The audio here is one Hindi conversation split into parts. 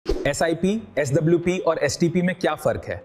SIP, SWP और STP में क्या फर्क है?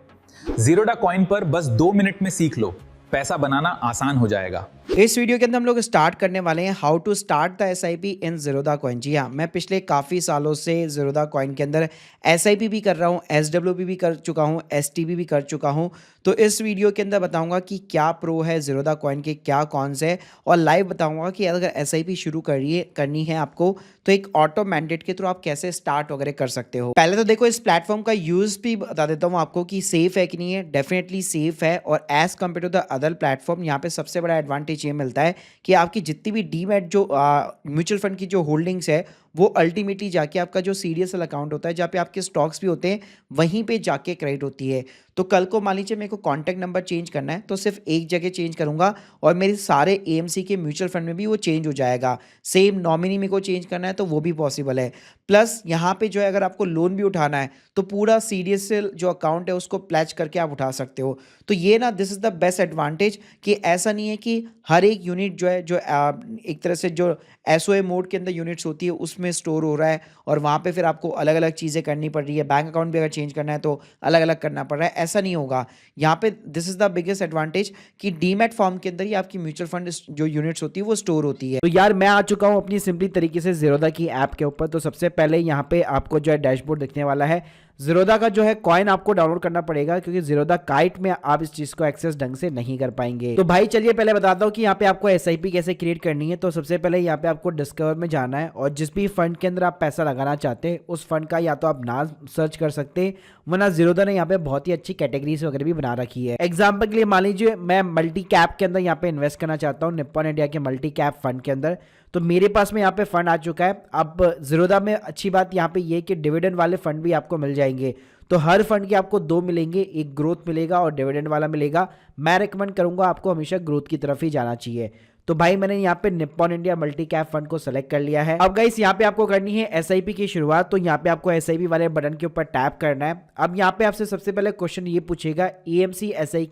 जीरोधा कॉइन पर बस 2 मिनट में सीख लो, पैसा बनाना आसान हो जाएगा। इस वीडियो के अंदर हम लोग स्टार्ट करने वाले हैं how to start the SIP in Zerodha coin. जी हाँ, मैं पिछले काफ़ी सालों से जीरोधा कॉइन के अंदर SIP भी कर रहा हूँ, SWP भी कर चुका हूँ, STP भी कर चुका हूँ। तो इस वीडियो के अंदर बताऊंगा कि क्या प्रो है जीरोधा कॉइन के, क्या कॉन्स है, और लाइव बताऊंगा कि अगर SIP शुरू करनी है आपको तो एक ऑटो मैंडेट के थ्रू आप कैसे स्टार्ट वगैरह कर सकते हो। पहले तो देखो इस प्लेटफॉर्म का यूज भी बता देता हूँ आपको कि सेफ है कि नहीं है। डेफिनेटली सेफ है, और as compare to the other platform यहाँ पे सबसे बड़ा एडवांटेज ये मिलता है कि आपकी जितनी भी डीमैट जो म्यूचुअल फंड की जो होल्डिंग्स है वो अल्टीमेटली जाके आपका जो CDSL अकाउंट होता है जहाँ पे आपके स्टॉक्स भी होते हैं वहीं पे जाके क्रेडिट होती है। तो कल को मान लीजिए मेरे को कॉन्टैक्ट नंबर चेंज करना है तो सिर्फ एक जगह चेंज करूंगा और मेरे सारे AMC के म्यूचुअल फंड में भी वो चेंज हो जाएगा। सेम नॉमिनी मेरे को चेंज करना है तो वो भी पॉसिबल है। प्लस यहाँ पे जो है अगर आपको लोन भी उठाना है तो पूरा CDSL जो अकाउंट है उसको प्लेज करके आप उठा सकते हो। तो ये ना this is the best advantage कि ऐसा नहीं है कि हर एक यूनिट जो है जो एक तरह से जो SOA मोड के अंदर यूनिट्स होती है उसमें स्टोर हो रहा है और वहाँ पे फिर आपको अलग अलग चीज़ें करनी पड़ रही है। बैंक अकाउंट भी अगर चेंज करना है तो अलग अलग करना पड़ रहा है, ऐसा नहीं होगा। यहाँ पे this is the biggest advantage कि डीमैट फॉर्म के अंदर ही आपकी म्यूचुअल फंड जो यूनिट्स होती है वो स्टोर होती है। तो यार मैं आ चुका हूँ अपनी सिंपली तरीके से जीरोधा की ऐप के ऊपर। तो सबसे पहले यहाँ पे आपको जो है डैशबोर्ड दिखने वाला है। जीरोधा का जो है कॉइन आपको डाउनलोड करना पड़ेगा क्योंकि जीरोधा काइट में आप इस चीज को एक्सेस ढंग से नहीं कर पाएंगे। तो भाई चलिए पहले बताता हूँ कि यहाँ पे आपको SIP कैसे क्रिएट करनी है। तो सबसे पहले यहाँ पे आपको डिस्कवर में जाना है और जिस भी फंड के अंदर आप पैसा लगाना चाहते हैं उस फंड का या तो आप नाम सर्च कर सकते हैं, वरना जीरोधा ने यहाँ पे बहुत ही अच्छी कैटेगरीज वगैरह भी बना रखी है। एग्जाम्पल के लिए मान लीजिए मैं मल्टी कैप के अंदर यहाँ पे इन्वेस्ट करना चाहता हूँ, निप्पॉन इंडिया के मल्टी कैप फंड के अंदर। तो मेरे पास में यहाँ पे फंड आ चुका है। अब जीरोधा में अच्छी बात यहाँ पे ये कि डिविडेंड वाले फंड भी आपको मिल जाएंगे। तो हर फंड के आपको 2 मिलेंगे, एक ग्रोथ मिलेगा और डिविडेंड वाला मिलेगा। मैं रिकमेंड करूंगा आपको हमेशा ग्रोथ की तरफ ही जाना चाहिए। तो भाई मैंने यहाँ पे Nippon India multi cap fund को सेलेक्ट कर लिया है। अब गाइस यहाँ पे आपको करनी है SIP की शुरुआत। तो यहाँ पे आपको SIP वाले बटन के ऊपर टैप करना है। अब यहाँ पे आपसे सबसे पहले क्वेश्चन ये पूछेगा AMC SIP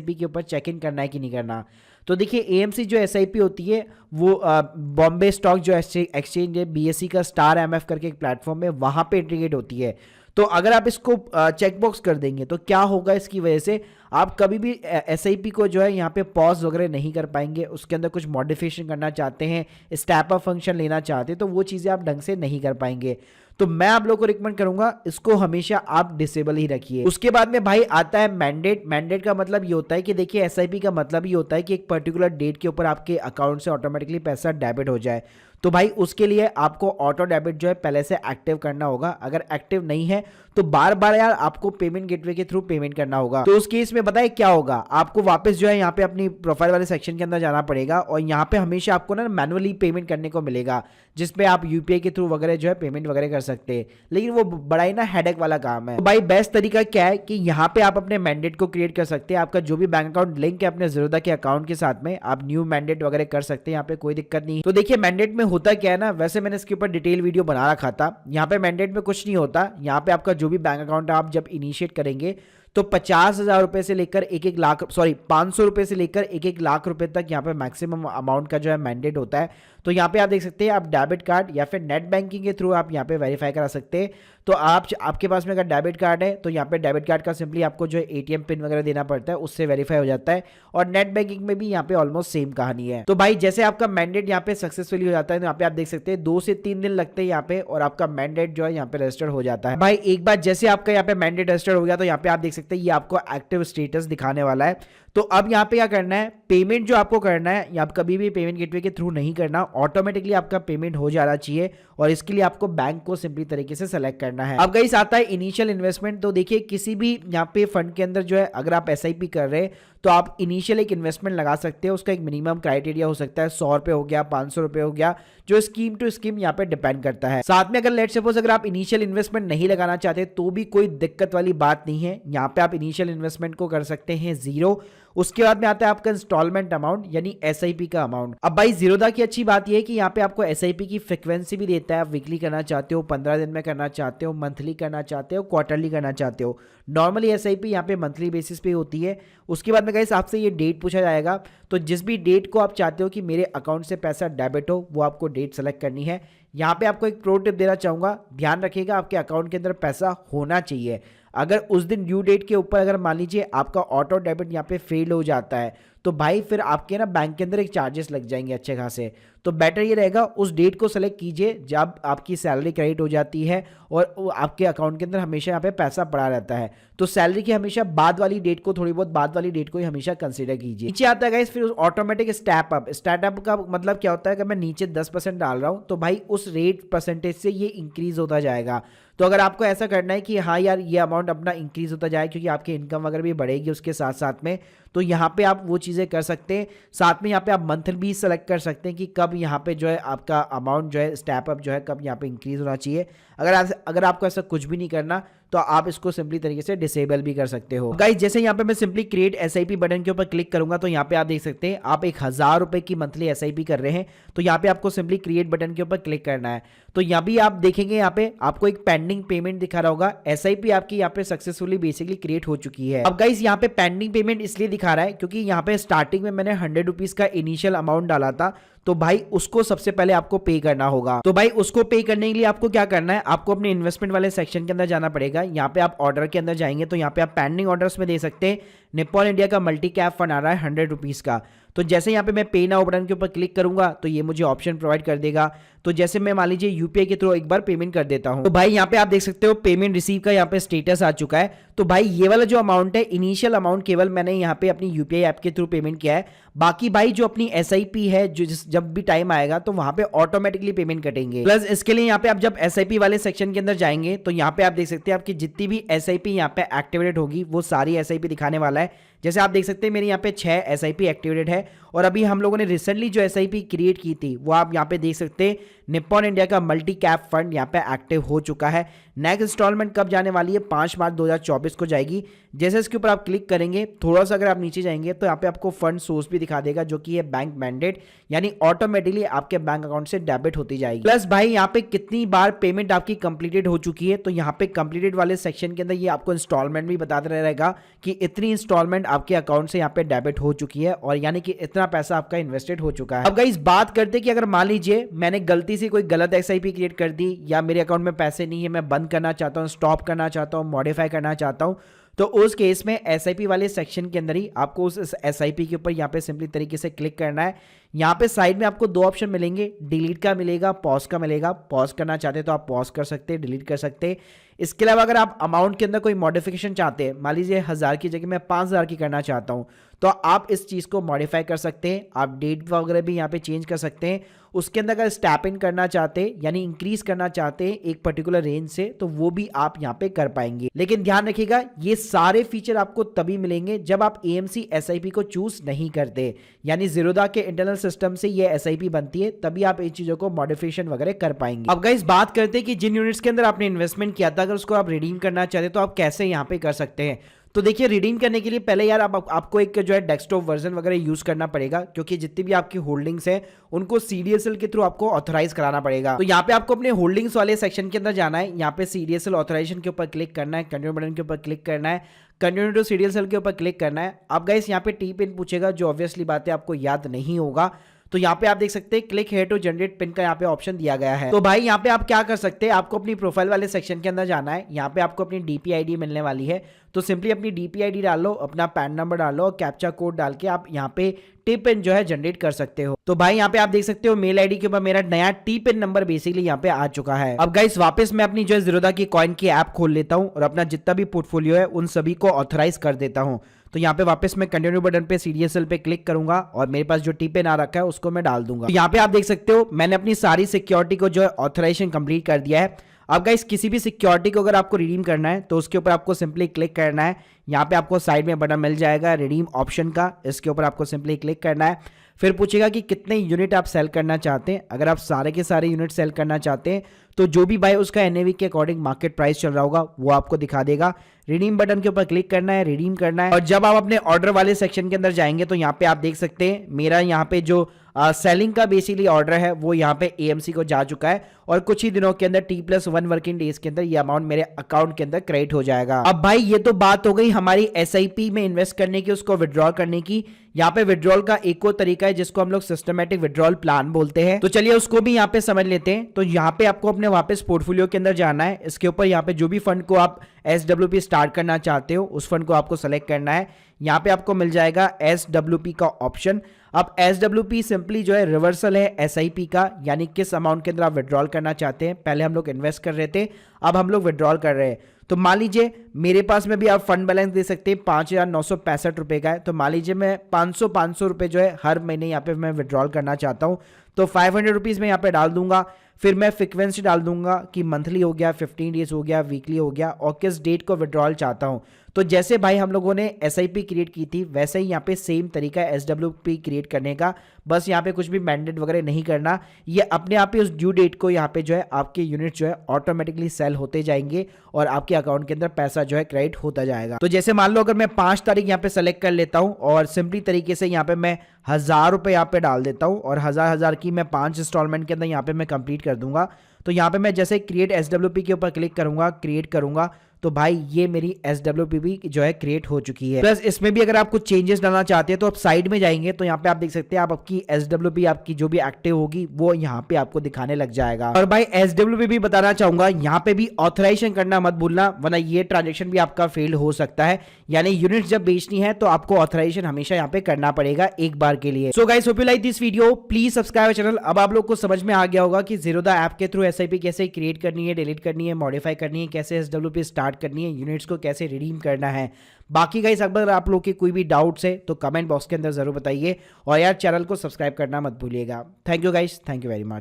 के ऊपर चेक इन करना है कि नहीं करना। तो देखिए AMC जो SIP होती है वो बॉम्बे स्टॉक जो एक्सचेंज है BSE का स्टार MF करके एक प्लेटफॉर्म है, वहां पे इंटीग्रेट होती है। तो अगर आप इसको चेकबॉक्स कर देंगे तो क्या होगा, इसकी वजह से आप कभी भी SIP को जो है यहाँ पे पॉज वगैरह नहीं कर पाएंगे। उसके अंदर कुछ मॉडिफिकेशन करना चाहते हैं, स्टेप अप फंक्शन लेना चाहते हैं, तो वो चीज़ें आप ढंग से नहीं कर पाएंगे। तो मैं आप लोगों को रिकमेंड करूंगा इसको हमेशा आप डिसेबल ही रखिए। उसके बाद में भाई आता है मैंडेट। मैंडेट का मतलब ये होता है कि देखिए SIP का मतलब ये होता है कि एक पर्टिकुलर डेट के ऊपर आपके अकाउंट से ऑटोमेटिकली पैसा डेबिट हो जाए। तो भाई उसके लिए आपको ऑटो डेबिट जो है पहले से एक्टिव करना होगा। अगर एक्टिव नहीं है तो बार बार यार आपको पेमेंट गेटवे के थ्रू पेमेंट करना होगा। तो उस केस में बताए क्या होगा, आपको वापस जो है यहाँ पे अपनी प्रोफाइल वाले सेक्शन के अंदर जाना पड़ेगा और यहाँ पे हमेशा आपको ना मैनुअली पेमेंट करने को मिलेगा, जिसपे आप UPI के थ्रू वगैरह जो है पेमेंट वगैरह कर सकते हैं। लेकिन वो बड़ा ही ना हेडेक वाला काम है। तो भाई बेस्ट तरीका क्या है कि यहाँ पे आप अपने मैंडेट को क्रिएट कर सकते हैं। आपका जो भी बैंक अकाउंट लिंक है अपने जीरोधा के अकाउंट के साथ में, आप न्यू मैंडेट वगैरह कर सकते हैं, यहाँ पे कोई दिक्कत नहीं। तो देखिए मैंडेट में होता क्या है ना, वैसे मैंने इसके ऊपर डिटेल वीडियो बना रखा था। यहाँ पे मैंडेट में कुछ नहीं होता। यहाँ पे आपका जो भी बैंक अकाउंट है आप जब इनिशिएट करेंगे तो 50,000 रुपए से लेकर 1-1 लाख 500 रुपए से लेकर 1-1 लाख रुपए तक यहाँ पे मैक्सिमम अमाउंट का जो है मैंडेट होता है। तो यहाँ पे आप देख सकते हैं आप डेबिट कार्ड या फिर नेट बैंकिंग के थ्रू आप यहाँ पे वेरीफाई करा सकते हैं। तो आपके पास में अगर डेबिट कार्ड है तो यहाँ पे डेबिट कार्ड का सिंपली आपको जो है ATM पिन वगैरह देना पड़ता है, उससे वेरीफाई हो जाता है। और नेट बैंकिंग में भी यहाँ पे ऑलमोस्ट सेम कहानी है। तो भाई जैसे आपका मैंडेट यहाँ पे सक्सेसफुली हो जाता है तो यहाँ पे आप देख सकते हैं 2 से 3 दिन लगते हैं यहाँ पे, और आपका मैंडेट जो है यहाँ पे रजिस्टर्ड हो जाता है। भाई एक बार जैसे आपका यहाँ पे मैंडेट रजिस्टर्ड हो गया तो यहाँ पे आप देख सकते हैं ये आपको एक्टिव स्टेटस दिखाने वाला है। तो अब यहाँ पे क्या करना है, पेमेंट जो आपको करना है या आप कभी भी पेमेंट गेटवे के थ्रू नहीं करना, ऑटोमेटिकली आपका पेमेंट हो जाना चाहिए। और इसके लिए आपको बैंक को सिंपली तरीके से सेलेक्ट करना है। अब गाइस आता है इनिशियल इन्वेस्टमेंट। तो देखिए किसी भी यहाँ पे फंड के अंदर जो है अगर आप SIP कर रहे हैं तो आप इनिशियल एक इन्वेस्टमेंट लगा सकते हैं। उसका एक मिनिमम क्राइटेरिया हो सकता है 100 रुपए हो गया, 500 रुपए हो गया, जो स्कीम टू स्कीम यहाँ पे डिपेंड करता है। साथ में अगर लेट सपोज अगर आप इनिशियल इन्वेस्टमेंट नहीं लगाना चाहते तो भी कोई दिक्कत वाली बात नहीं है। यहाँ पे आप इनिशियल इन्वेस्टमेंट को कर सकते हैं 0। उसके बाद में आता है आपका इंस्टॉलमेंट अमाउंट यानी SIP का अमाउंट। अब भाई जीरोधा की अच्छी बात यह है कि यहाँ पे आपको SIP की फ्रिक्वेंसी भी देता है। आप वीकली करना चाहते हो, 15 दिन में करना चाहते हो, मंथली करना चाहते हो, क्वार्टरली करना चाहते हो। नॉर्मली SIP यहाँ पे मंथली बेसिस पे होती है। उसके बाद में गाइस आपसे ये डेट पूछा जाएगा, तो जिस भी डेट को आप चाहते हो कि मेरे अकाउंट से पैसा डेबिट हो वो आपको डेट सेलेक्ट करनी है। यहाँ पे आपको एक प्रो टिप देना चाहूँगा, ध्यान रखिएगा आपके अकाउंट के अंदर पैसा होना चाहिए। अगर उस दिन ड्यू डेट के ऊपर अगर मान लीजिए आपका ऑटो डेबिट यहाँ पे फेल हो जाता है तो भाई फिर आपके ना बैंक के अंदर एक चार्जेस लग जाएंगे अच्छे खासे। तो बेटर ये रहेगा उस डेट को सेलेक्ट कीजिए जब आपकी सैलरी क्रेडिट हो जाती है और वो आपके अकाउंट के अंदर हमेशा यहाँ पे पैसा पड़ा रहता है। तो सैलरी की हमेशा बाद वाली डेट को, थोड़ी बहुत बाद वाली डेट को ही हमेशा कंसीडर कीजिए। नीचे आता है गाइस फिर ऑटोमेटिक स्टेप अप। स्टार्टअप का मतलब क्या होता है कि मैं नीचे 10% डाल रहा हूँ तो भाई उस रेट परसेंटेज से ये इंक्रीज होता जाएगा। तो अगर आपको ऐसा करना है कि हाँ यार ये अमाउंट अपना इंक्रीज होता जाए क्योंकि आपकी इनकम वगैरह भी बढ़ेगी उसके साथ साथ में, तो यहाँ पे आप वो चीज़ें कर सकते हैं। साथ में यहाँ पे आप मंथली भी सेलेक्ट कर सकते हैं कि कब यहाँ पे जो है आपका अमाउंट जो है स्टेप अप जो है कब यहाँ पे इंक्रीज होना चाहिए। अगर आपको ऐसा कुछ भी नहीं करना तो आप इसको सिंपली तरीके से डिसेबल भी कर सकते हो। गाइस जैसे यहाँ पे मैं सिंपली क्रिएट एसआईपी बटन के ऊपर क्लिक करूंगा तो यहाँ पे आप देख सकते हैं आप 1000 रुपए की मंथली एसआईपी कर रहे हैं तो यहाँ पे आपको सिंपली क्रिएट बटन के ऊपर क्लिक करना है। तो यहाँ भी आप देखेंगे यहाँ पे आपको एक पेंडिंग पेमेंट दिखा रहा होगा। एसआईपी आपकी यहाँ पे सक्सेसफुली बेसिकली क्रिएट हो चुकी है। अब गाइस यहाँ पे पेंडिंग पेमेंट इसलिए दिखा रहा है क्योंकि यहाँ पे स्टार्टिंग में मैंने 100 रुपीज का इनिशियल अमाउंट डाला था तो भाई उसको सबसे पहले आपको पे करना होगा। तो भाई उसको पे करने के लिए आपको क्या करना है, आपको अपने इन्वेस्टमेंट वाले सेक्शन के अंदर जाना पड़ेगा। यहाँ पे आप ऑर्डर के अंदर जाएंगे तो यहाँ पे आप पेंडिंग ऑर्डर्स में दे सकते हैं निप्पॉन इंडिया का मल्टी कैप फंड आ रहा है 100 रुपीज का। तो जैसे यहाँ पे मैं पे नाउ बटन के ऊपर क्लिक करूंगा तो ये मुझे ऑप्शन प्रोवाइड कर देगा। तो जैसे मैं मान लीजिए यूपीआई के थ्रू एक बार पेमेंट कर देता हूं तो भाई यहाँ पे आप देख सकते हो पेमेंट रिसीव का यहाँ पे स्टेटस आ चुका है। तो भाई ये वाला जो अमाउंट है इनिशियल अमाउंट केवल मैंने यहाँ पे अपनी यूपीआई ऐप के थ्रू पेमेंट किया है। बाकी भाई जो अपनी एसआईपी है जो जब भी टाइम आएगा तो वहां पे ऑटोमेटिकली पेमेंट कटेंगे। प्लस इसके लिए यहाँ पे आप जब एसआईपी वाले सेक्शन के अंदर जाएंगे तो यहाँ पे आप देख सकते हैं आपकी जितनी भी एसआईपी यहाँ पे एक्टिवेटेड होगी वो सारी एसआईपी दिखाने वाला है। जैसे आप देख सकते हैं मेरे यहाँ पे 6 एसआईपी एक्टिवेटेड है और अभी हम लोगों ने रिसेंटली जो एसआईपी क्रिएट की थी वो आप यहाँ पे देख सकते हैं निप्पॉन इंडिया का मल्टी कैप फंड यहाँ पे एक्टिव हो चुका है। नेक्स्ट इंस्टॉलमेंट कब जाने वाली है 5 मार्च 2024 को जाएगी। जैसे इसके ऊपर आप क्लिक करेंगे थोड़ा सा अगर आप नीचे जाएंगे तो यहाँ पे आपको फंड सोर्स भी दिखा देगा जो कि है बैंक मैंडेट, यानी ऑटोमेटिकली आपके बैंक अकाउंट से डेबिट होती जाएगी। प्लस भाई यहाँ पे कितनी बार पेमेंट आपकी कंप्लीटेड हो चुकी है तो यहाँ पे कंप्लीटेड वाले सेक्शन के अंदर ये आपको इंस्टॉलमेंट भी बताता रहेगा कि इतनी इंस्टॉलमेंट आपके अकाउंट से यहाँ पे डेबिट हो चुकी है और यानी कि इतना पैसा आपका इन्वेस्टेड हो चुका है। अब गाइस बात करते कि अगर मान लीजिए मैंने गलती से कोई गलत एसआईपी क्रिएट कर दी या मेरे अकाउंट में पैसे नहीं है, मैं बंद करना चाहता हूँ, स्टॉप करना चाहता हूँ, मॉडिफाई करना चाहता हूँ, तो उस केस में एसआईपी वाले सेक्शन के अंदर ही आपको उस एसआईपी के ऊपर यहाँ पे सिंपली तरीके से क्लिक करना है। यहाँ पे साइड में आपको 2 ऑप्शन मिलेंगे, डिलीट का मिलेगा, पॉज का मिलेगा। पॉज करना चाहते हैं तो आप पॉज कर सकते हैं, डिलीट कर सकते हैं। इसके अलावा अगर आप अमाउंट के अंदर कोई मॉडिफिकेशन चाहते हैं, मान लीजिए 1000 की जगह मैं 5000 की करना चाहता हूँ तो आप इस चीज़ को मॉडिफाई कर सकते हैं। आप डेट वगैरह भी यहाँ पे चेंज कर सकते हैं। उसके अंदर अगर स्टेप इन करना चाहते हैं यानी इंक्रीज करना चाहते हैं एक पर्टिकुलर रेंज से तो वो भी आप यहाँ पे कर पाएंगे। लेकिन ध्यान रखिएगा ये सारे फीचर आपको तभी मिलेंगे जब आप एएमसी एसआईपी को चूज नहीं करते, यानी ज़ीरोधा के इंटरनल सिस्टम से ये एसआईपी बनती है तभी आप इन चीज़ों को मॉडिफिकेशन वगैरह कर पाएंगे। अब गाइस बात करते हैं कि जिन यूनिट्स के अंदर आपने इन्वेस्टमेंट किया था अगर उसको आप रिडीम करना चाहते तो आप कैसे यहाँ पे कर सकते हैं। तो देखिए रिडीम करने के लिए पहले यार आपको एक जो है डेस्कटॉप वर्जन वगैरह यूज करना पड़ेगा क्योंकि जितनी भी आपकी होल्डिंग्स हैं उनको सीडीएसएल के थ्रू आपको ऑथराइज कराना पड़ेगा। तो यहाँ पे आपको अपने होल्डिंग्स वाले सेक्शन के अंदर जाना है, यहाँ पे सीडीएसएल ऑथराइजेशन के ऊपर क्लिक करना है, कंटिन्यू बटन के ऊपर क्लिक करना है, कंटिन्यू टू सीडीएसएल के ऊपर क्लिक करना है। अब गाइस यहाँ पे टी पिन पूछेगा जो ऑब्वियसली बात है आपको याद नहीं होगा। तो यहाँ पे आप देख सकते हैं click here to generate pin का यहाँ पे ऑप्शन दिया गया है। तो भाई यहाँ पे आप क्या कर सकते हैं, आपको अपनी प्रोफाइल वाले सेक्शन के अंदर जाना है। यहाँ पे आपको अपनी डीपी आईडी मिलने वाली है तो सिंपली अपनी डीपी आईडी डाल लो, अपना पैन नंबर डाल लो और कैप्चा कोड डाल के आप यहाँ पे टी पिन जो है जनरेट कर सकते हो। तो भाई यहाँ पे आप देख सकते हो मेल आईडी के ऊपर मेरा नया टी पिन नंबर बेसिकली यहाँ पे आ चुका है। अब गाइस वापस मैं अपनी जो है ज़ीरोधा की कॉइन की ऐप खोल लेता हूँ और अपना जितना भी पोर्टफोलियो है उन सभी को ऑथराइज कर देता हूँ। तो यहाँ पे वापस मैं कंटिन्यू बटन पे सीडीएसएल पे क्लिक करूंगा और मेरे पास जो टी पिन आ रखा है उसको मैं डाल दूंगा। तो यहाँ पे आप देख सकते हो मैंने अपनी सारी सिक्योरिटी को जो है ऑथराइजेशन कंप्लीट कर दिया है। अब गाइस किसी भी सिक्योरिटी को अगर आपको रिडीम करना है तो उसके ऊपर आपको सिंपली क्लिक करना है। यहाँ पे आपको साइड में बटन मिल जाएगा रिडीम ऑप्शन का, इसके ऊपर आपको सिंपली क्लिक करना है। फिर पूछेगा कि कितने यूनिट आप सेल करना चाहते हैं। अगर आप सारे के सारे यूनिट सेल करना चाहते हैं तो जो भी भाई उसका एनएवी के अकॉर्डिंग मार्केट प्राइस चल रहा होगा वो आपको दिखा देगा। रिडीम बटन के ऊपर क्लिक करना है, रिडीम करना है और जब आप अपने ऑर्डर वाले सेक्शन के अंदर जाएंगे तो यहाँ पे आप देख सकते हैं मेरा यहाँ पे जो सेलिंग का बेसिकली ऑर्डर है वो यहाँ पे एएमसी को जा चुका है और कुछ ही दिनों के अंदर T+1 वर्किंग डेज के अंदर ये अमाउंट मेरे अकाउंट के अंदर क्रेडिट हो जाएगा। अब भाई ये तो बात हो गई हमारी एसआईपी में इन्वेस्ट करने की, उसको विड्रॉ करने की। यहाँ पे विड्रॉल का एक और तरीका है जिसको हम लोग सिस्टमेटिक विड्रॉल प्लान बोलते हैं। तो चलिए उसको भी यहाँ पे समझ लेते हैं। तो यहाँ पे आपको अपने वापस पोर्टफोलियो के अंदर जाना है। इसके ऊपर यहाँ पे जो भी फंड को आप SWP स्टार्ट करना चाहते हो उस फंड को आपको सेलेक्ट करना है। यहाँ पे आपको मिल जाएगा SWP का ऑप्शन। अब SWP सिंपली जो है रिवर्सल है SIP का, यानी किस अमाउंट के अंदर आप विड्रॉल करना चाहते हैं। पहले हम लोग इन्वेस्ट कर रहे थे, अब हम लोग विड्रॉल कर रहे हैं। तो मान लीजिए मेरे पास में भी आप फंड बैलेंस दे सकते हैं 5,965 रुपए का है। तो मान लीजिए मैं 500 रुपए जो है हर महीने यहाँ पे मैं विड्रॉल करना चाहता हूँ। तो 500 रुपीज़ मैं यहाँ पे डाल दूंगा। फिर मैं फ्रिक्वेंसी डाल दूंगा कि मंथली हो गया, 15 डेज हो गया, वीकली हो गया और किस डेट को विड्रॉल चाहता हूँ। तो जैसे भाई हम लोगों ने SIP क्रिएट की थी वैसे ही यहाँ पे सेम तरीका है SWP क्रिएट करने का। बस यहाँ पे कुछ भी मैंडेट वगैरह नहीं करना, ये अपने आप ही उस ड्यू डेट को यहाँ पे जो है आपके यूनिट जो है ऑटोमेटिकली सेल होते जाएंगे और आपके अकाउंट के अंदर पैसा जो है क्रेडिट होता जाएगा। तो जैसे मान लो अगर मैं 5 तारीख यहाँ पे सेलेक्ट कर लेता हूँ और सिंपली तरीके से यहाँ पे मैं 1,000 रुपये यहाँ पे डाल देता हूँ और 1,000 की मैं 5 इंस्टॉलमेंट के अंदर यहाँ पे मैं कंप्लीट कर दूंगा। तो यहाँ पे मैं जैसे क्रिएट SWP के ऊपर क्लिक करूंगा, क्रिएट करूंगा, तो भाई ये मेरी SWP भी जो है क्रिएट हो चुकी है। प्लस इसमें भी अगर आप कुछ चेंजेस डालना चाहते हैं तो आप साइड में जाएंगे तो यहाँ पे आप देख सकते हैं आप आपकी SWP आपकी जो भी एक्टिव होगी वो यहाँ पे आपको दिखाने लग जाएगा। और भाई SWP भी बताना चाहूंगा, यहाँ पे भी ऑथराइजेशन करना मत भूलना, वरना ये ट्रांजेक्शन भी आपका फेल हो सकता है। यानी यूनिट जब बेचनी है तो आपको ऑथराइजेशन हमेशा यहाँ पे करना पड़ेगा एक बार के लिए। So guys hope you like this video, please subscribe channel. अब आप लोग को समझ में आ गया होगा कि ज़ीरोधा ऐप के थ्रू SIP कैसे क्रिएट करनी है, डिलीट करनी है, मॉडिफाई करनी है, कैसे SWP स्टार्ट करनी है, यूनिट्स को कैसे रिडीम करना है। बाकी गाइस अगर आप लोग के कोई भी डाउट्स है तो कमेंट बॉक्स के अंदर जरूर बताइए और यार चैनल को सब्सक्राइब करना मत भूलिएगा। Thank you guys, thank you very much.